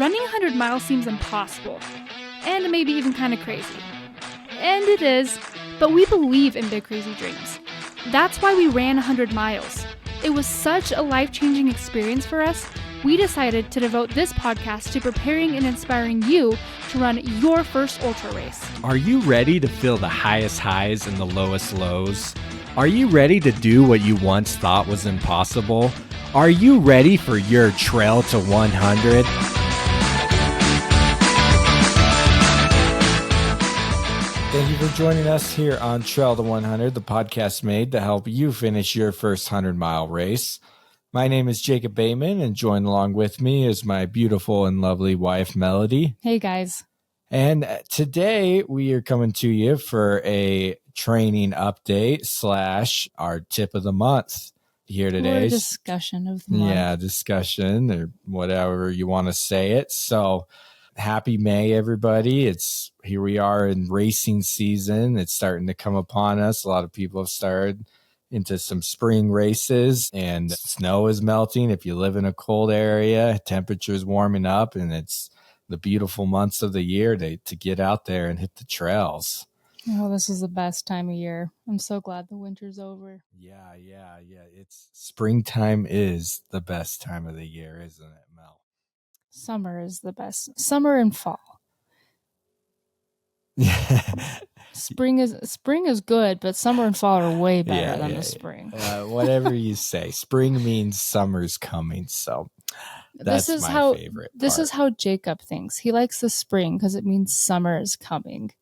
running 100 miles seems impossible, and maybe even kind of crazy. And it is, but we believe in big crazy dreams. That's why we ran 100 miles. It was such a life-changing experience for us, we decided to devote this podcast to preparing and inspiring you to run your first ultra race. Are you ready to feel the highest highs and the lowest lows? Are you ready to do what you once thought was impossible? Are you ready for your trail to 100? Thank you for joining us here on Trail to 100, the podcast made to help you finish your first 100-mile race. My name is Jacob Bateman, and joined along with me is my beautiful and lovely wife, Melody. Hey, guys. And today we are coming to you for a training update / our tip of the month here today. Or discussion of the month. Yeah, discussion or whatever you want to say it. So happy May, everybody. Here we are in racing season. It's starting to come upon us. A lot of people have started into some spring races, and snow is melting. If you live in a cold area, temperature's warming up, and it's the beautiful months of the year to get out there and hit the trails. Oh, this is the best time of year. I'm so glad the winter's over. Yeah. It's springtime is the best time of the year, isn't it, Mel? Summer is the best. Summer and fall. Spring is good, but summer and fall are way better than the spring. Whatever you say. Spring means summer's coming, so that's my favorite part. This is how Jacob thinks. He likes the spring because it means summer is coming.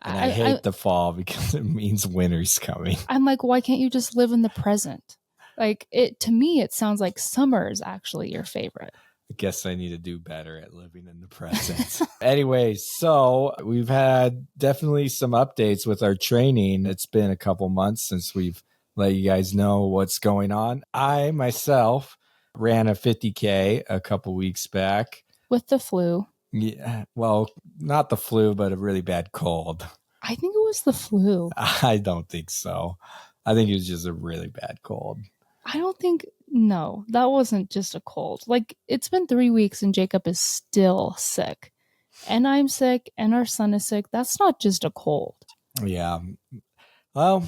And I hate the fall because it means winter's coming. I'm like, why can't you just live in the present? To me, it sounds like summer is actually your favorite. I guess I need to do better at living in the present. Anyway, so we've had definitely some updates with our training. It's been a couple months since we've let you guys know what's going on. I myself ran a 50K a couple weeks back. With the flu. Yeah, well, not the flu, but a really bad cold. I think it was the flu. I don't think so. I think it was just a really bad cold. No, that wasn't just a cold. It's been 3 weeks and Jacob is still sick. And I'm sick and our son is sick. That's not just a cold. Yeah. Well,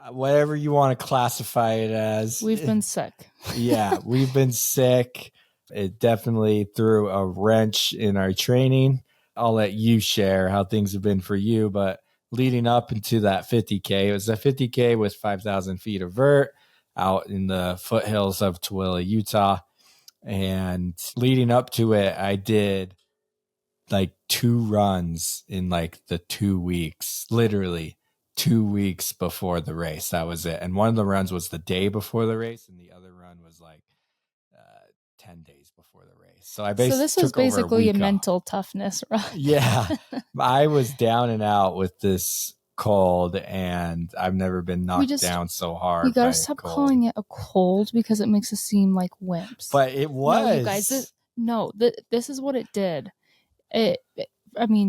whatever you want to classify it as. We've been sick. Yeah, we've been sick. It definitely threw a wrench in our training. I'll let you share how things have been for you. But leading up into that 50K, it was a 50K with 5,000 feet of vert out in the foothills of Tooele, Utah. And leading up to it, I did 2 runs in the 2 weeks, literally 2 weeks before the race. That was it. And one of the runs was the day before the race, and the other run was 10 days before the race. So this was basically a mental toughness run. Yeah. I was down and out with this cold, and I've never been knocked down so hard. We gotta stop calling it a cold because it makes us seem like wimps. But it was. No, you guys, this is what it did.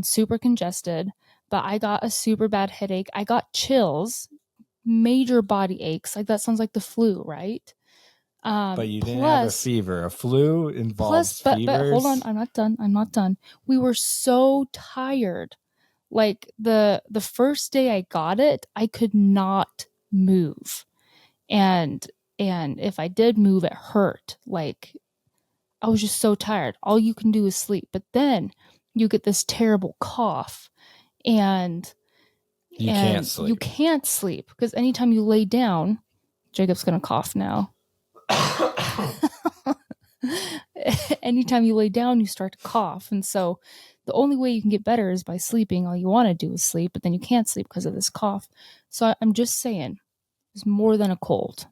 Super congested, but I got a super bad headache. I got chills, major body aches. That sounds like the flu, right? But you didn't have a fever. A flu involves fevers. But hold on, I'm not done. We were so tired. The first day I got it, I could not move. And if I did move, it hurt. I was just so tired. All you can do is sleep. But then you get this terrible cough and you can't sleep. You can't sleep because anytime you lay down, Jacob's going to cough now. Anytime you lay down, you start to cough. And so the only way you can get better is by sleeping. All you want to do is sleep, but then you can't sleep because of this cough. So I'm just saying, it's more than a cold.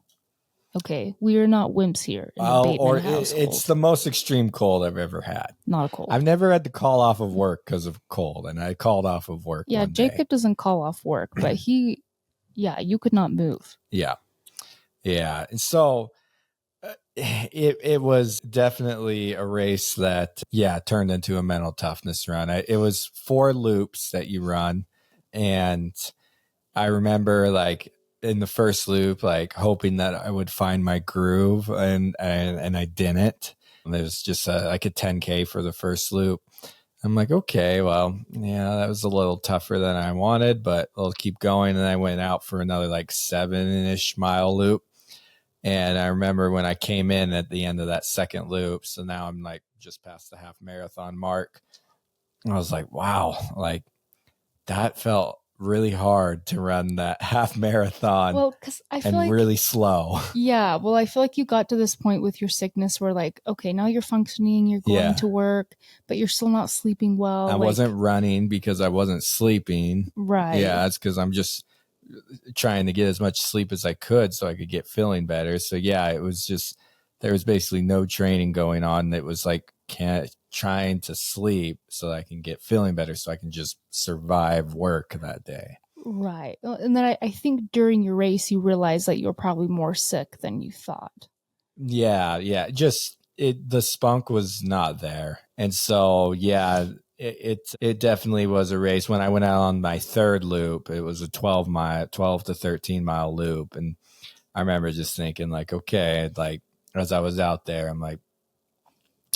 Okay, we are not wimps here in the Bateman household. It's the most extreme cold I've ever had. Not a cold. I've never had to call off of work because of cold, and I called off of work. Yeah, Jacob doesn't call off work, but you could not move. Yeah. And so it was definitely a race that, turned into a mental toughness run. It was 4 loops that you run. And I remember in the first loop, hoping that I would find my groove and I didn't. It was just like a 10K for the first loop. I'm like, okay, well, yeah, that was a little tougher than I wanted, but I'll keep going. And I went out for another like 7-ish mile loop. And I remember when I came in at the end of that second loop. So now I'm like just past the half marathon mark. I was like, wow, like that felt really hard to run that half marathon. Well, because I feel and like, really slow. yeah, well, I feel like you got to this point with your sickness where, like, okay, now you're functioning, you're going Yeah. to work, but you're still not sleeping well. I like, wasn't running because I wasn't sleeping. right. Yeah, it's because I'm just trying to get as much sleep as I could so I could get feeling better. So yeah, it was just there was basically no training going on. It was like trying to sleep so I can get feeling better so I can just survive work that day. Right. And then I think during your race, you realized that you were probably more sick than you thought. Yeah. Just the spunk was not there. And so yeah, it definitely was a race. When I went out on my third loop, it was a 12 to 13 mile loop. And I remember just thinking like, okay, like as I was out there, I'm like,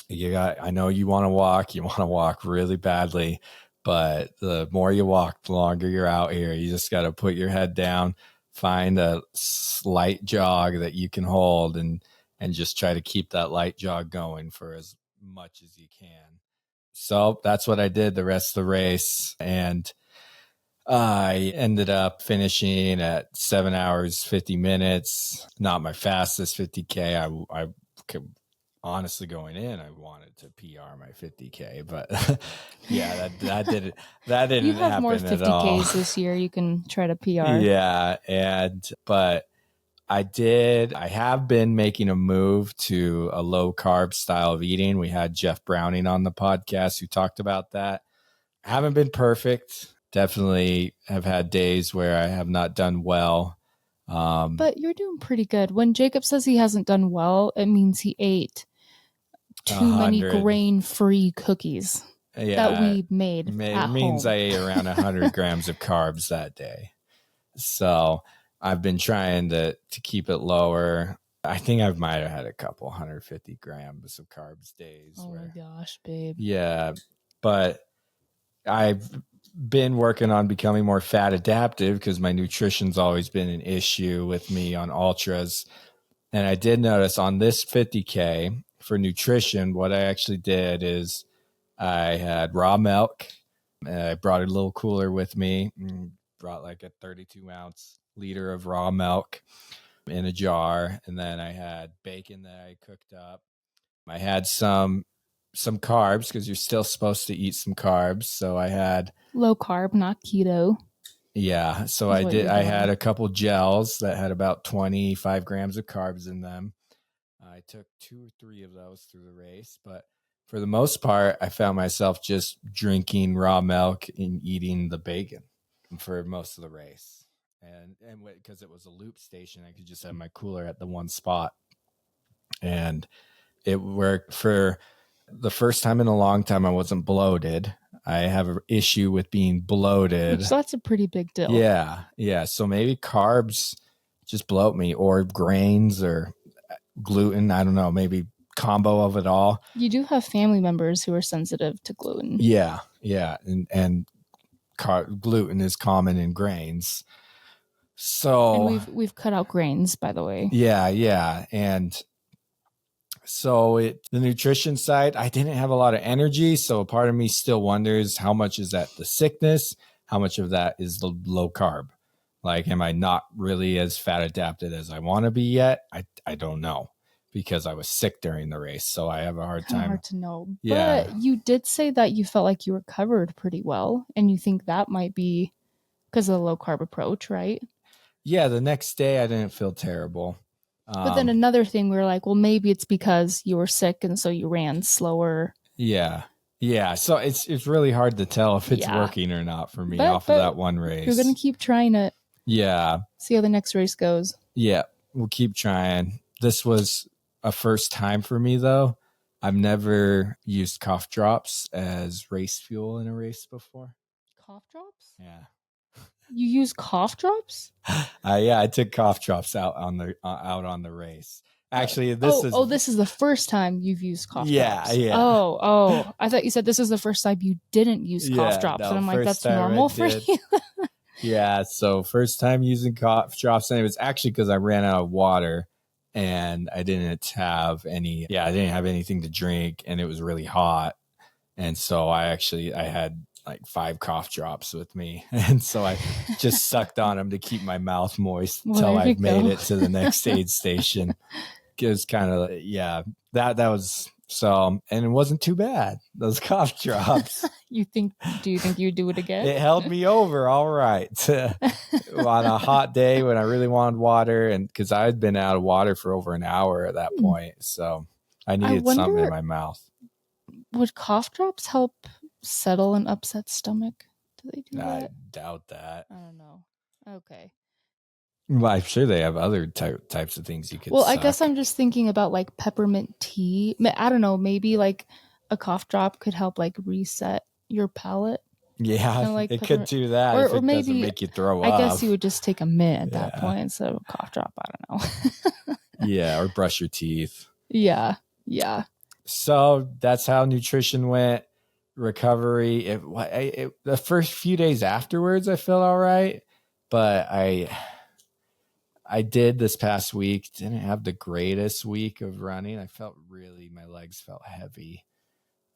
I know you want to walk really badly, but the more you walk, the longer you're out here. You just got to put your head down, find a slight jog that you can hold and just try to keep that light jog going for as much as you can. So that's what I did the rest of the race. And I ended up finishing at 7 hours, 50 minutes. Not my fastest 50K. I could, honestly, going in, I wanted to PR my 50K, but yeah, that didn't You have happen more at all. 50Ks this year. You can try to PR. Yeah, but I have been making a move to a low carb style of eating. We had Jeff Browning on the podcast who talked about that. I haven't been perfect. Definitely have had days where I have not done well. But you're doing pretty good. When Jacob says he hasn't done well, it means he ate too many 100. grain-free cookies that we made It at means home. I ate around 100 grams of carbs that day. So I've been trying to keep it lower. I think I might have had a couple 150 grams of carbs days. Oh my gosh, babe. Yeah, but I've been working on becoming more fat adaptive because my nutrition's always been an issue with me on ultras. And I did notice on this 50K for nutrition, what I actually did is I had raw milk. I brought a little cooler with me, brought like a 32-ounce liter of raw milk in a jar. And then I had bacon that I cooked up. I had some carbs because you're still supposed to eat some carbs. So I had low carb, not keto. Yeah, so I did. I had a couple gels that had about 25 grams of carbs in them. I took 2 or 3 of those through the race, but for the most part, I found myself just drinking raw milk and eating the bacon for most of the race. And because it was a loop station, I could just have my cooler at the one spot, and it worked for the first time in a long time. I wasn't bloated. I have an issue with being bloated. Which that's a pretty big deal. Yeah. So maybe carbs just bloat me, or grains or gluten. I don't know. Maybe combo of it all. You do have family members who are sensitive to gluten. Yeah. And gluten is common in grains. So and we've cut out grains, by the way. Yeah. And so the nutrition side, I didn't have a lot of energy. So a part of me still wonders how much is that the sickness? How much of that is the low carb? Like, am I not really as fat adapted as I want to be yet? I don't know, because I was sick during the race. So I have a hard time. Hard to know. Yeah. But you did say that you felt like you recovered pretty well. And you think that might be because of the low carb approach, right? Yeah. The next day I didn't feel terrible. But then another thing, we were like, well, maybe it's because you were sick and so you ran slower. Yeah. So it's really hard to tell if it's working or not for me off of that one race. You're going to keep trying it. Yeah. See how the next race goes. Yeah. We'll keep trying. This was a first time for me, though. I've never used cough drops as race fuel in a race before. Cough drops? Yeah. You use cough drops? Yeah, I took cough drops out on the race. Actually, this is this is the first time you've used cough yeah, drops. yeah. Oh, I thought you said this is the first time you didn't use cough Yeah, drops, and no, I'm like, first that's time I normal for did. you. Yeah, so first time using cough drops, and it was actually because I ran out of water and I didn't have anything to drink, and it was really hot. And so I had like 5 cough drops with me. And so I just sucked on them to keep my mouth moist Well, till there I you made go. it to the next aid station. It was kind of, yeah, that was so, and it wasn't too bad. Those cough drops. Do you think you'd do it again? It held me over all right on a hot day when I really wanted water, and because I had been out of water for over an hour at that point, so I I needed something in wonder, my mouth. would cough drops help settle an upset stomach? Do they do I that? doubt that. I don't know. Okay. Well, I'm sure they have other types of things you could Well, I guess suck. I'm just thinking about like peppermint tea. I don't know. Maybe like a cough drop could help like reset your palate. Yeah, Kind of like it could peppermint, do that if or it doesn't maybe make you throw I up. guess you would just take a mint at that Yeah, point instead of a cough drop. I don't know. yeah, or brush your teeth. Yeah, yeah. So that's how nutrition went. Recovery. The first few days afterwards, I felt all right, but I did this past week. Didn't have the greatest week of running. My legs felt heavy.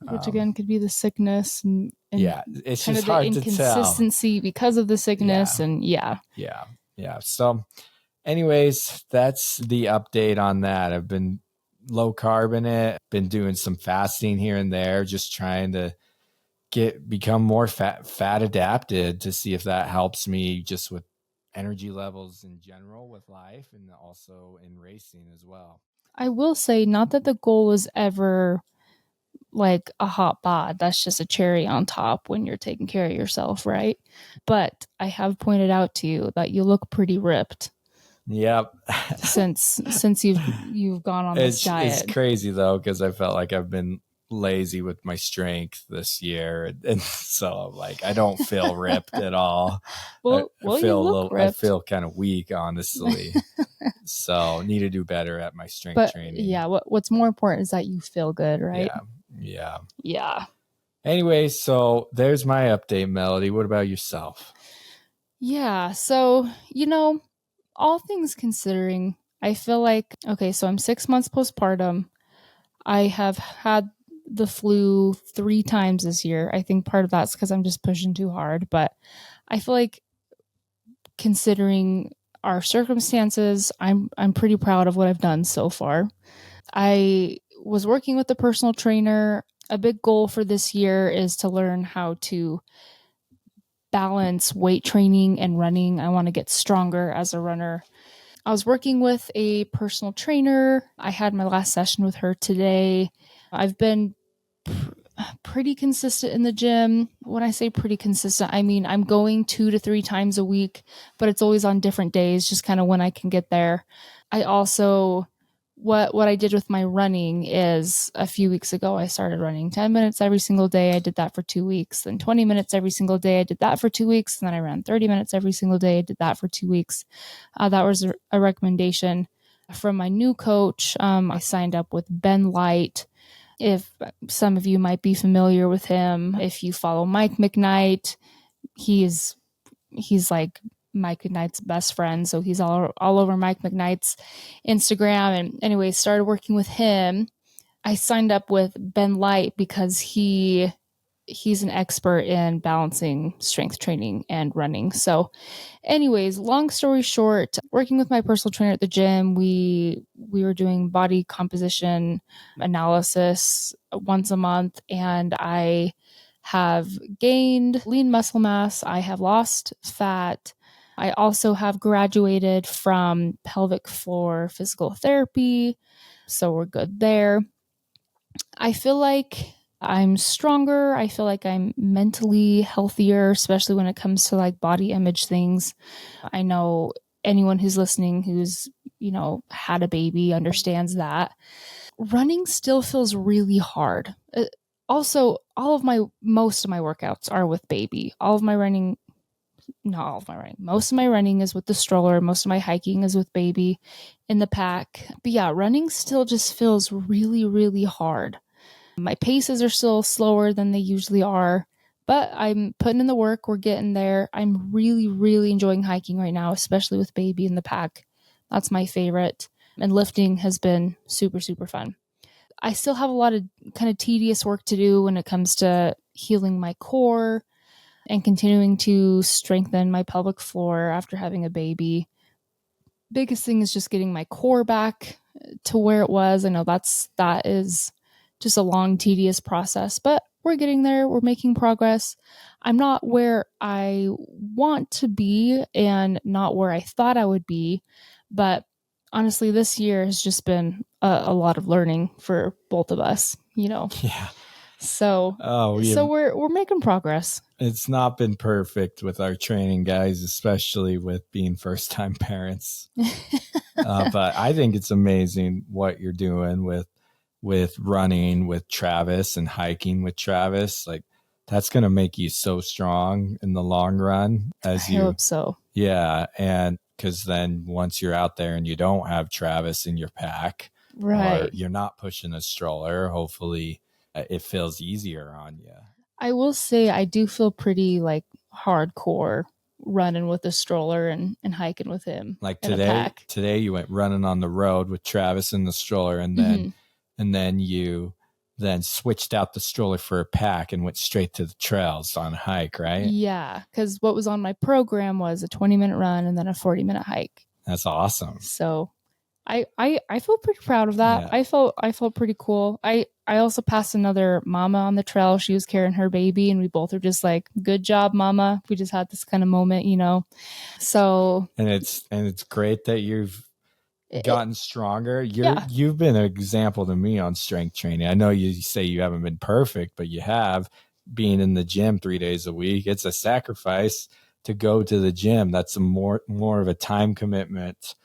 Which again could be the sickness and Yeah, it's kind just of the hard to tell. inconsistency because of the Yeah, sickness, and yeah. yeah, yeah. So, anyways, that's the update on that. I've been low carb in it. Been doing some fasting here and there, just trying to become more fat adapted to see if that helps me just with energy levels in general with life, and also in racing as well. I will say, not that the goal was ever like a hot bod. That's just a cherry on top when you're taking care of yourself, right? But I have pointed out to you that you look pretty ripped Yep. since you've gone on this It's diet. crazy though, because I felt like I've been lazy with my strength this year, and so I'm like I don't feel ripped at all. Well, you look I ripped. feel kind of weak, honestly. So need to do better at my strength But training. yeah, what's more important is that you feel good, right? Yeah, yeah. Yeah. Anyway, so there's my update, Melody. What about yourself? Yeah. So, all things considering, I feel like, okay, so I'm 6 months postpartum. I have had the flu 3 times this year. I think part of that's because I'm just pushing too hard, but I feel like considering our circumstances, I'm pretty proud of what I've done so far. I was working with a personal trainer. A big goal for this year is to learn how to balance weight training and running. I want to get stronger as a runner. I was working with a personal trainer. I had my last session with her today. I've been pretty consistent in the gym. When I say pretty consistent, I mean I'm going 2 to 3 times a week, but it's always on different days, just kind of when I can get there. I also what I did with my running is a few weeks ago I started running 10 minutes every single day. I did that for 2 weeks. Then 20 minutes every single day. I did that for 2 weeks. And then I ran 30 minutes every single day. I did that for 2 weeks. That was a recommendation from my new coach. I signed up with Ben Light. If some of you might be familiar with him, if you follow Mike McKnight, he's like Mike McKnight's best friend. So he's all over Mike McKnight's Instagram. And anyway, started working with him. I signed up with Ben Light because he's an expert in balancing strength training and running. So anyways, long story short, working with my personal trainer at the gym, we were doing body composition analysis once a month, and I have gained lean muscle mass. I have lost fat. I also have graduated from pelvic floor physical therapy. So we're good there. I feel like I'm stronger. I feel like I'm mentally healthier, especially when it comes to like body image things. I know anyone who's listening who's, had a baby understands that. Running still feels really hard. Also, most of my workouts are with baby. All of my running, not all of my running. Most of my running is with the stroller. Most of my hiking is with baby in the pack. But yeah, running still just feels really, really hard. My paces are still slower than they usually are, but I'm putting in the work. We're getting there. I'm really, really enjoying hiking right now, especially with baby in the pack. That's my favorite. And lifting has been super, super fun. I still have a lot of kind of tedious work to do when it comes to healing my core and continuing to strengthen my pelvic floor after having a baby. Biggest thing is just getting my core back to where it was. I know that is just a long, tedious process, but we're getting there. We're making progress. I'm not where I want to be and not where I thought I would be, but honestly, this year has just been a lot of learning for both of us, Yeah. So, we're making progress. It's not been perfect with our training, guys, especially with being first-time parents. But I think it's amazing what you're doing with running with Travis and hiking with Travis. Like, that's going to make you so strong in the long run. I hope so. Yeah, and because then once you're out there and you don't have Travis in your pack, right, or you're not pushing a stroller, hopefully it feels easier on you. I will say I do feel pretty like hardcore running with a stroller and hiking with him. Like today you went running on the road with Travis in the stroller, and then you switched out the stroller for a pack and went straight to the trails on a hike, right? Yeah, because what was on my program was a 20-minute run and then a 40-minute hike. That's awesome. So I feel pretty proud of that. Yeah. I felt pretty cool. I also passed another mama on the trail. She was carrying her baby, and we both were just like, "Good job, mama." We just had this kind of moment, So and it's great that you've gotten stronger. You've been an example to me on strength training. I know you say you haven't been perfect, but you have. Being in the gym 3 days a week, it's a sacrifice to go to the gym. That's a more of a time commitment,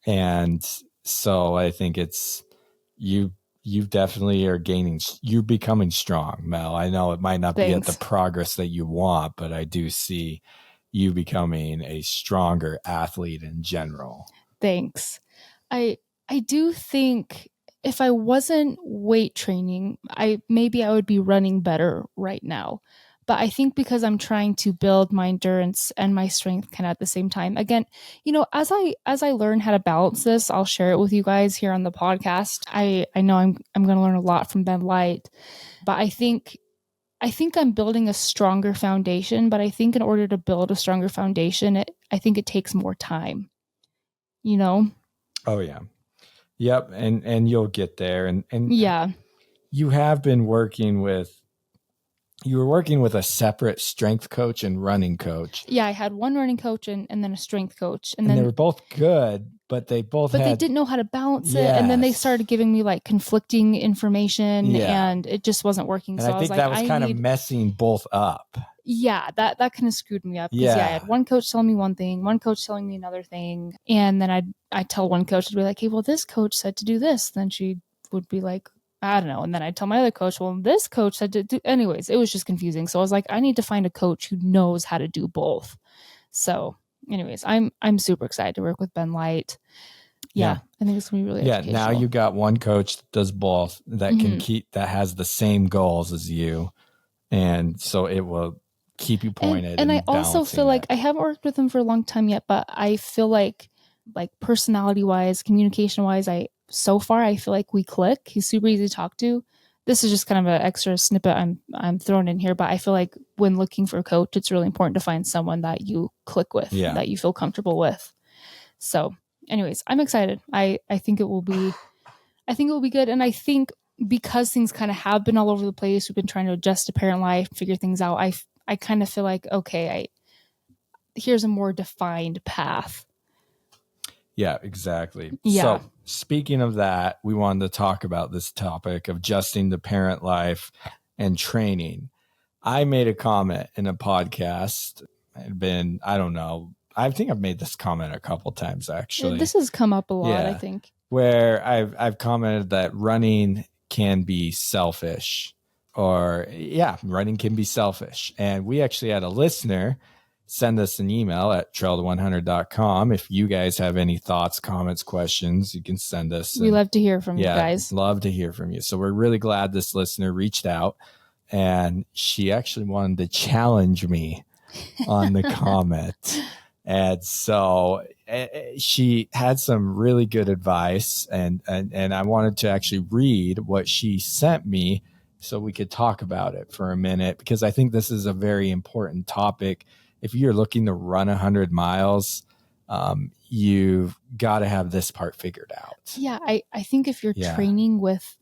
and so I think it's you definitely are you're becoming strong, Mel. I know it might not be at the progress that you want, but I do see you becoming a stronger athlete in general. Thanks. I do think if I wasn't weight training, maybe I would be running better right now. But I think because I'm trying to build my endurance and my strength kind of at the same time. Again, as I learn how to balance this, I'll share it with you guys here on the podcast. I know I'm going to learn a lot from Ben Light, but I think I'm building a stronger foundation. But I think in order to build a stronger foundation, I think it takes more time. Oh yeah. Yep, and you'll get there, and yeah, you have been working with. You were working with a separate strength coach and running coach. Yeah, I had one running coach and then a strength coach. And then they were both good, but they didn't know how to balance it. And then they started giving me like conflicting information and it just wasn't working. And so I think that was kind of messing both up. Yeah, that kind of screwed me up. Because I had one coach telling me one thing, one coach telling me another thing. And then I'd tell one coach to be like, hey, well, this coach said to do this. Then she would be like, I don't know. And then I'd tell my other coach, well, this coach said to do. Anyways, it was just confusing. So I was like, I need to find a coach who knows how to do both. So anyways, I'm super excited to work with Ben Light. Yeah. I think it's going to be really educational. Now you got one coach that does both that can that has the same goals as you. And so it will keep you pointed. And I also feel like I haven't worked with him for a long time yet, but I feel like personality wise, communication wise, so far I feel like we click. He's super easy to talk to. This is just kind of an extra snippet I'm throwing in here, but I feel like when looking for a coach, it's really important to find someone that you click with, that you feel comfortable with. So anyways, I'm excited. I think it will be good. And I think because things kind of have been all over the place, we've been trying to adjust to parent life, figure things out. I kind of feel like, okay, here's a more defined path. Yeah, exactly. Yeah. So speaking of that, we wanted to talk about this topic of adjusting to parent life and training. I made a comment in a podcast. It had been, I don't know. I think I've made this comment a couple times actually. This has come up a lot, I think. Where I've commented that running can be selfish, or running can be selfish. And we actually had a listener send us an email at trail100.com. If you guys have any thoughts, comments, questions, you can send us. We love to hear from you guys. Love to hear from you. So we're really glad this listener reached out, and she actually wanted to challenge me on the comment. And so she had some really good advice, and I wanted to actually read what she sent me so we could talk about it for a minute, because I think this is a very important topic. If you're looking to run 100 miles, you've got to have this part figured out. Yeah, I think if you're training with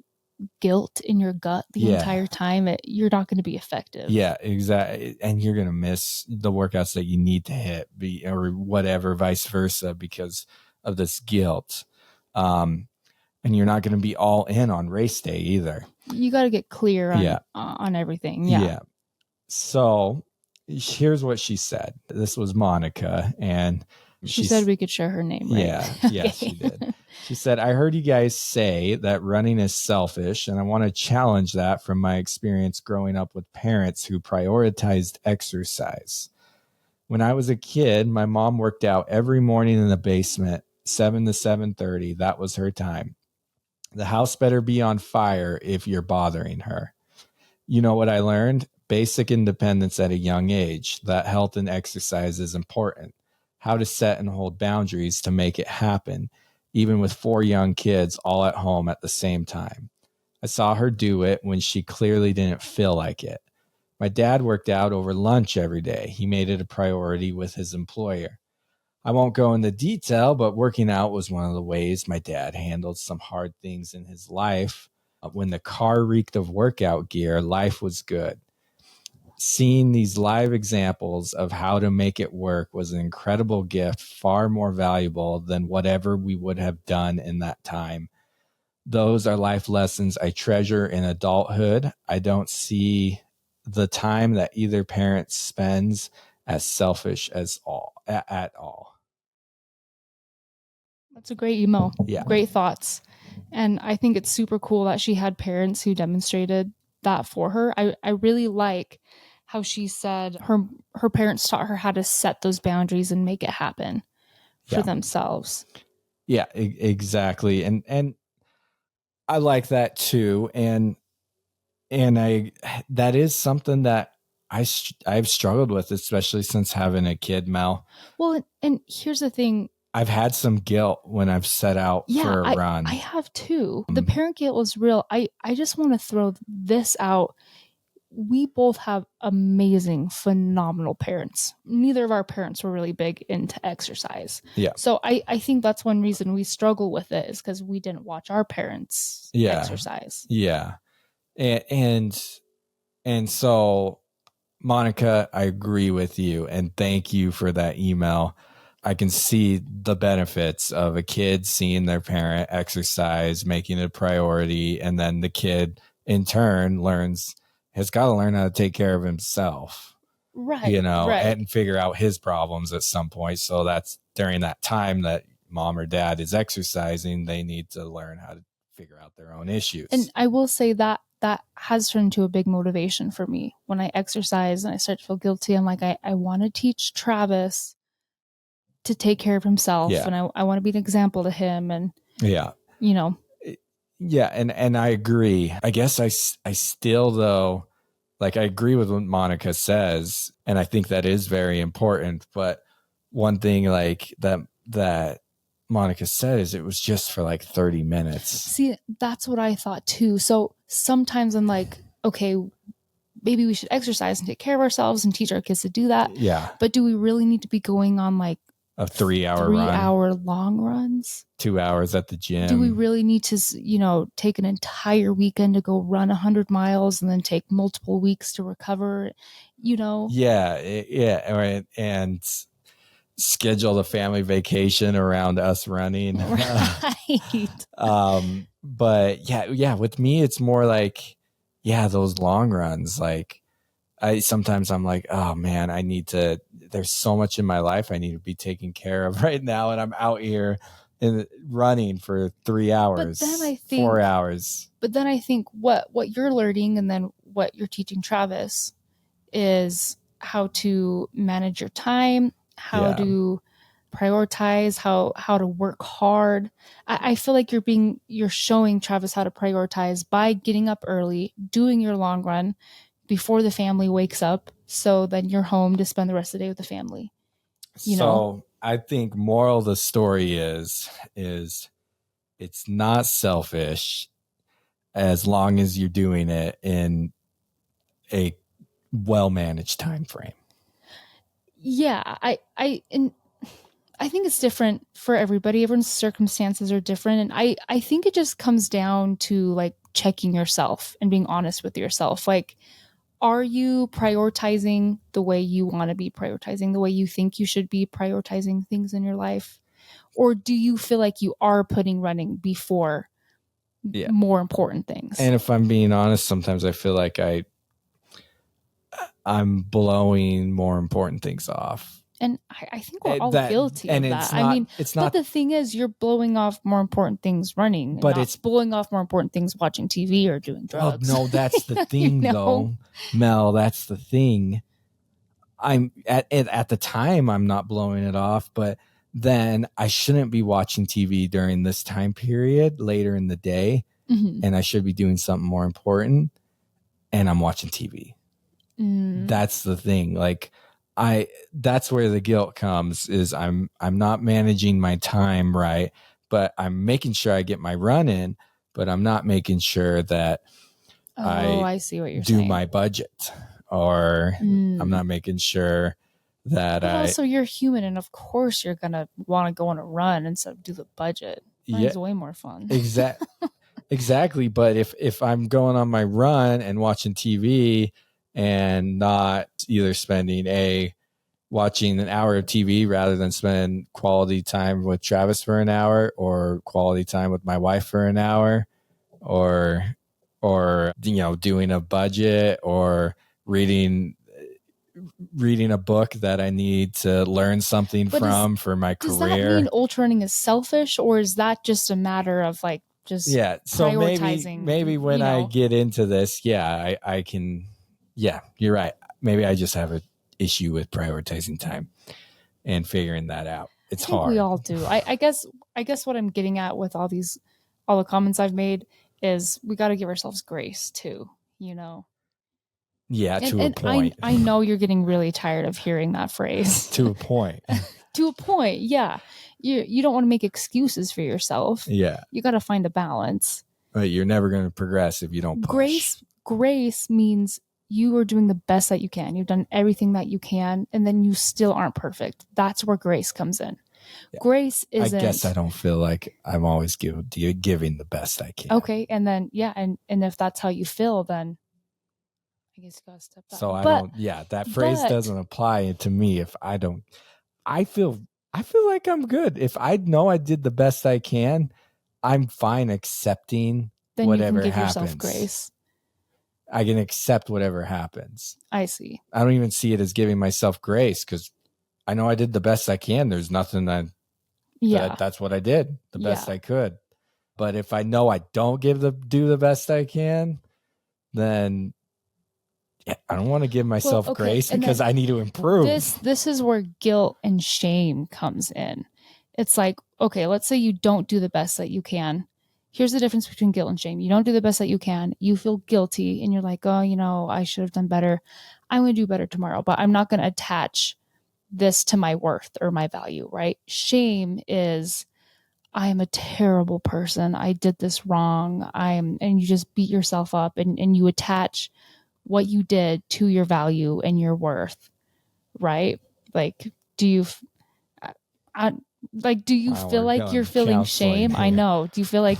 guilt in your gut the entire time, you're not going to be effective. Yeah, exactly. And you're going to miss the workouts that you need to hit, or whatever, vice versa, because of this guilt. And you're not going to be all in on race day either. You got to get clear on everything. Yeah. So here's what she said. This was Monica, and she said we could share her name, right? Yeah, okay. She did. She said, I heard you guys say that running is selfish, and I want to challenge that from my experience growing up with parents who prioritized exercise. When I was a kid, my mom worked out every morning in the basement, 7 to 7:30. That was her time. The house better be on fire if you're bothering her. You know what I learned? Basic independence at a young age, that health and exercise is important. How to set and hold boundaries to make it happen, even with 4 young kids all at home at the same time. I saw her do it when she clearly didn't feel like it. My dad worked out over lunch every day. He made it a priority with his employer. I won't go into detail, but working out was one of the ways my dad handled some hard things in his life. When the car reeked of workout gear, life was good. Seeing these live examples of how to make it work was an incredible gift, far more valuable than whatever we would have done in that time. Those are life lessons I treasure in adulthood. I don't see the time that either parent spends as selfish at all. That's a great email. Yeah. Great thoughts. And I think it's super cool that she had parents who demonstrated that for her. I really like how she said her parents taught her how to set those boundaries and make it happen for themselves. Yeah, exactly. And I like that too. And that is something that I've struggled with, especially since having a kid, Mel. Well, and here's the thing. I've had some guilt when I've set out for a run. I have too. The parent guilt was real. I just want to throw this out. We both have amazing, phenomenal parents. Neither of our parents were really big into exercise. Yeah. So I think that's one reason we struggle with it, is because we didn't watch our parents exercise. Yeah. And so, Monica, I agree with you, and thank you for that email. I can see the benefits of a kid seeing their parent exercise, making it a priority, and then the kid in turn has got to learn how to take care of himself. Right. And figure out his problems at some point. So that's during that time that mom or dad is exercising, they need to learn how to figure out their own issues. And I will say that has turned into a big motivation for me. When I exercise and I start to feel guilty, I'm like, I want to teach Travis to take care of himself, and I want to be an example to him. And and I agree. I guess I still, though, like, I agree with what Monica says, and I think that is very important. But one thing, like, that Monica said is it was just for like 30 minutes. See, that's what I thought too. So sometimes I'm like, okay, maybe we should exercise and take care of ourselves and teach our kids to do that. Yeah. But do we really need to be going on like a 3-hour long runs? 2 hours at the gym? Do we really need to, take an entire weekend to go run 100 miles and then take multiple weeks to recover? Yeah. Right. And schedule the family vacation around us running. Right. But with me, it's more like, those long runs. Like, sometimes I'm like, oh man, there's so much in my life I need to be taking care of right now. And I'm out here running for 3 hours, 4 hours. But then I think what you're learning and then what you're teaching Travis is how to manage your time, how Yeah. to prioritize, how to work hard. I feel like you're showing Travis how to prioritize by getting up early, doing your long run before the family wakes up, so then you're home to spend the rest of the day with the family. You know? So I think moral of the story is it's not selfish as long as you're doing it in a well-managed time frame. Yeah, and I think it's different for everybody. Everyone's circumstances are different. And I think it just comes down to like checking yourself and being honest with yourself. Like, are you prioritizing the way you want to be prioritizing, the way you think you should be prioritizing things in your life? Or do you feel like you are putting running before more important things? And if I'm being honest, sometimes I feel like I'm blowing more important things off. And I think we're all guilty of that. But the thing is, you're blowing off more important things running, but it's blowing off more important things watching TV or doing drugs. Well, no, that's the thing, though, Mel. That's the thing. I'm at the time I'm not blowing it off, but then I shouldn't be watching TV during this time period later in the day, and I should be doing something more important, and I'm watching TV. That's the thing. Like that's where the guilt comes, is I'm not managing my time right, but I'm making sure I get my run in, but I'm not making sure that I see what you're do saying. my budget, or I'm not making sure that but also you're human, and of course you're gonna want to go on a run and so do the budget. Running's way more fun. Exactly. But if I'm going on my run and watching TV and not either watching an hour of TV rather than spending quality time with Travis for an hour, or quality time with my wife for an hour, or doing a budget, or reading a book that I need to learn something from for my career. Does that mean ultra running is selfish, or is that just a matter of like just so prioritizing? Maybe when I get into this, I can. Yeah, you're right. Maybe I just have an issue with prioritizing time and figuring that out. It's hard. We all do. I guess what I'm getting at with all the comments I've made is we got to give ourselves grace too. Yeah, to a point. I know you're getting really tired of hearing that phrase. To a point. To a point, yeah. You don't want to make excuses for yourself. Yeah. You got to find a balance. But you're never going to progress if you don't push. Grace means you are doing the best that you can. You've done everything that you can, and then you still aren't perfect. That's where grace comes in. Yeah. Grace isn't... I guess I don't feel like I'm always giving the best I can. Okay, and then, yeah, and if that's how you feel, then I guess you gotta step back. So that phrase doesn't apply to me if I don't... I feel like I'm good. If I know I did the best I can, I'm fine accepting then whatever happens. Then you can give yourself grace. I can accept whatever happens. I see. I don't even see it as giving myself grace, because I know I did the best I can. There's nothing that's what I did, the best I could. But if I know I don't do the best I can, then I don't want to give myself grace, because I need to improve. This is where guilt and shame comes in. It's like, okay, let's say you don't do the best that you can. Here's the difference between guilt and shame. You don't do the best that you can. You feel guilty and you're like, oh, I should have done better. I'm going to do better tomorrow, but I'm not going to attach this to my worth or my value, right? Shame is, I am a terrible person. I did this wrong. And you just beat yourself up and you attach what you did to your value and your worth, right? Like, do you feel like you're feeling shame? Here. I know. Do you feel like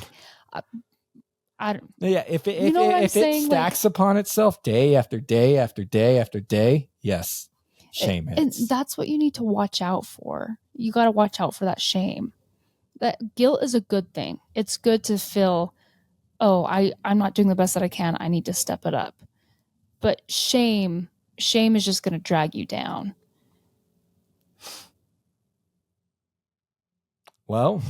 I don't? Yeah, if it stacks upon itself day after day after day after day, yes, shame hits. And that's what you need to watch out for. You got to watch out for that shame. That guilt is a good thing. It's good to feel, I'm not doing the best that I can. I need to step it up. But shame is just going to drag you down. Well,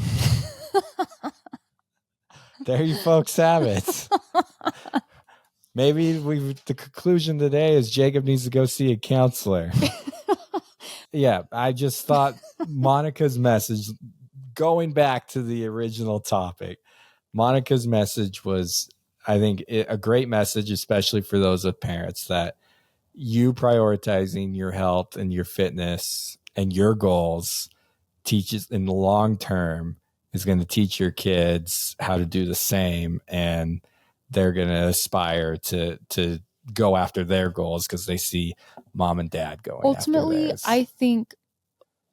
there you folks have it. Maybe the conclusion today is Jacob needs to go see a counselor. Yeah, I just thought Monica's message, going back to the original topic, Monica's message was, I think, a great message, especially for those with parents, that you prioritizing your health and your fitness and your goals teaches in the long term is going to teach your kids how to do the same, and they're going to aspire to go after their goals because they see mom and dad going Ultimately, after theirs.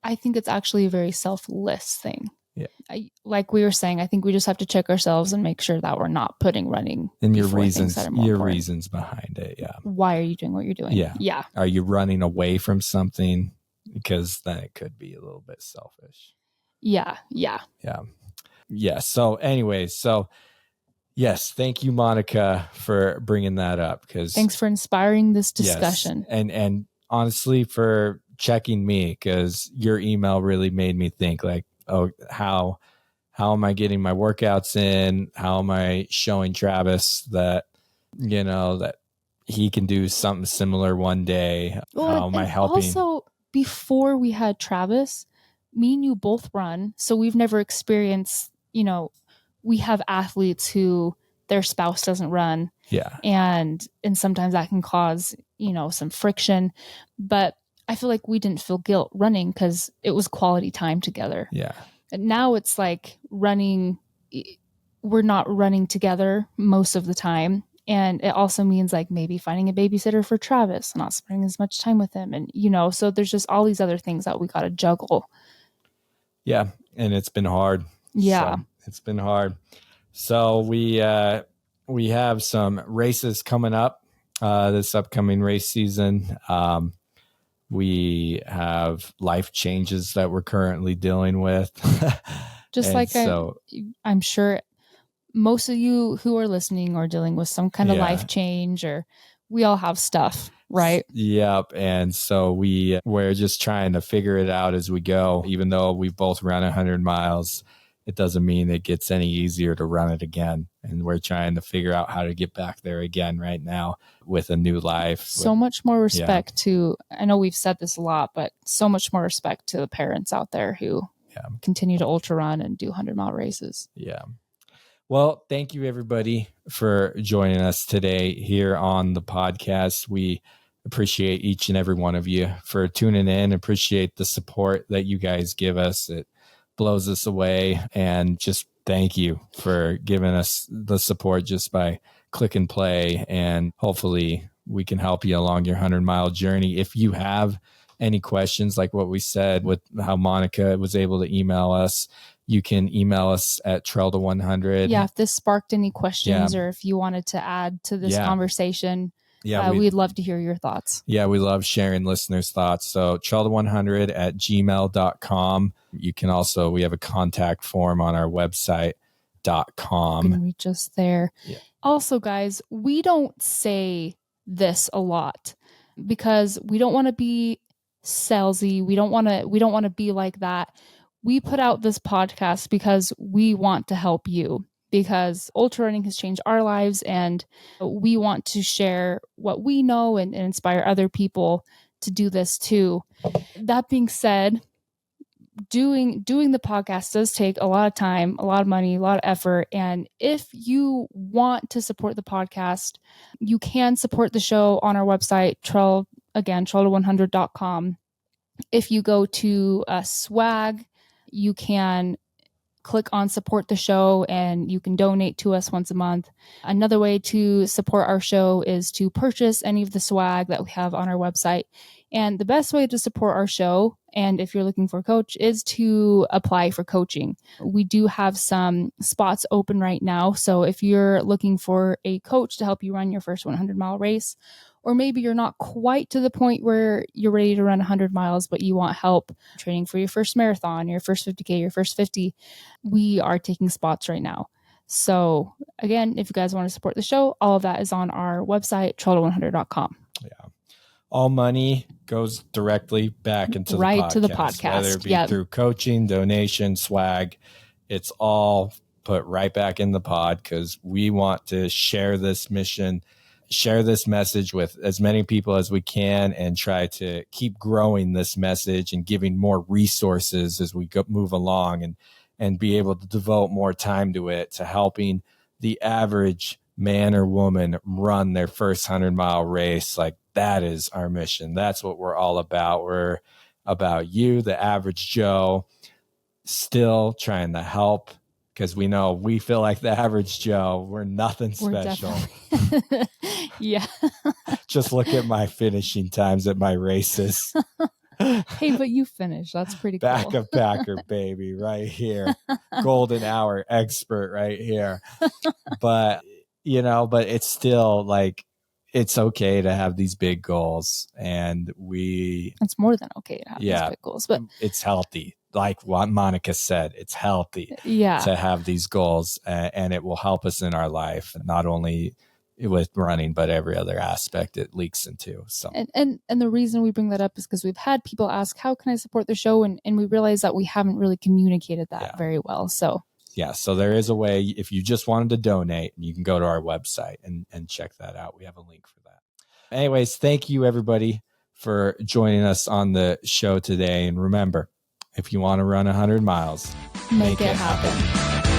I think it's actually a very selfless thing. Yeah. Like we were saying, I think we just have to check ourselves and make sure that we're not putting running and your before reasons, things that are more your important. reasons behind it. Yeah. Why are you doing what you're doing? Yeah. Yeah. Are you running away from something? Because then it could be a little bit selfish. Yeah. Yeah. Yeah. Yeah. So anyways, yes, thank you, Monica, for bringing that up. Because thanks for inspiring this discussion. Yes, and honestly for checking me, because your email really made me think, like, oh, how am I getting my workouts in? How am I showing Travis that, that he can do something similar one day? Well, how am I helping? Also, before we had Travis, me and you both run, so we've never experienced, we have athletes who their spouse doesn't run. Yeah. And sometimes that can cause, some friction. But I feel like we didn't feel guilt running because it was quality time together. Yeah. And now it's like running, we're not running together most of the time. And it also means like maybe finding a babysitter for Travis, not spending as much time with him. And, so there's just all these other things that we got to juggle. Yeah. And it's been hard. Yeah. So it's been hard. So we have some races coming up this upcoming race season. We have life changes that we're currently dealing with. Just like I'm sure most of you who are listening are dealing with some kind of life change, or we all have stuff, right? Yep. And so we're just trying to figure it out as we go. Even though we've both run 100 miles, it doesn't mean it gets any easier to run it again. And we're trying to figure out how to get back there again right now with a new life. So much more respect to, I know we've said this a lot, but so much more respect to the parents out there who continue to ultra run and do 100-mile races. Yeah. Well, thank you everybody for joining us today here on the podcast. We appreciate each and every one of you for tuning in. Appreciate the support that you guys give us. It blows us away. And just thank you for giving us the support just by click and play. And hopefully we can help you along your 100-mile journey. If you have any questions, like what we said with how Monica was able to email us, you can email us at trail to 100. Yeah, if this sparked any questions or if you wanted to add to this conversation, we'd love to hear your thoughts. Yeah, we love sharing listeners' thoughts. So trail to 100 at gmail.com. You can also, we have a contact form on our website.com. You can reach us there. Yeah. Also, guys, we don't say this a lot because we don't want to be salesy. We don't want to be like that. We put out this podcast because we want to help you, because ultra running has changed our lives, and we want to share what we know and inspire other people to do this too. That being said, doing the podcast does take a lot of time, a lot of money, a lot of effort. And if you want to support the podcast, you can support the show on our website, trail to100.com. If you go to swag, you can click on support the show and you can donate to us once a month. Another way to support our show is to purchase any of the swag that we have on our website. And the best way to support our show, and if you're looking for a coach, is to apply for coaching. We do have some spots open right now. So if you're looking for a coach to help you run your first 100-mile race, or maybe you're not quite to the point where you're ready to run 100 miles, but you want help training for your first marathon, your first 50K, your first 50, we are taking spots right now. So again, if you guys want to support the show, all of that is on our website, trail100.com. Yeah. All money goes directly back into the podcast. To the podcast. Whether it be through coaching, donation, swag, it's all put right back in the pod because we want to share this mission, share this message with as many people as we can and try to keep growing this message and giving more resources as we move along and be able to devote more time to it, to helping the average man or woman run their first 100-mile race. Like, that is our mission. That's what we're all about. We're about you, the average Joe, still trying to help, because we know we feel like the average Joe. We're nothing special. Yeah. Just look at my finishing times at my races. Hey, but you finished. That's pretty cool. Back of Packer, baby, right here. Golden hour expert right here. But, but it's still like, it's okay to have these big goals. And it's more than okay to have these big goals, but it's healthy. Like what Monica said, it's healthy to have these goals, and it will help us in our life, not only with running, but every other aspect it leaks into. So, and the reason we bring that up is because we've had people ask, how can I support the show? And we realize that we haven't really communicated that very well. So so there is a way. If you just wanted to donate, you can go to our website and check that out. We have a link for that. Anyways, thank you everybody for joining us on the show today. And remember, if you want to run 100 miles, make it happen.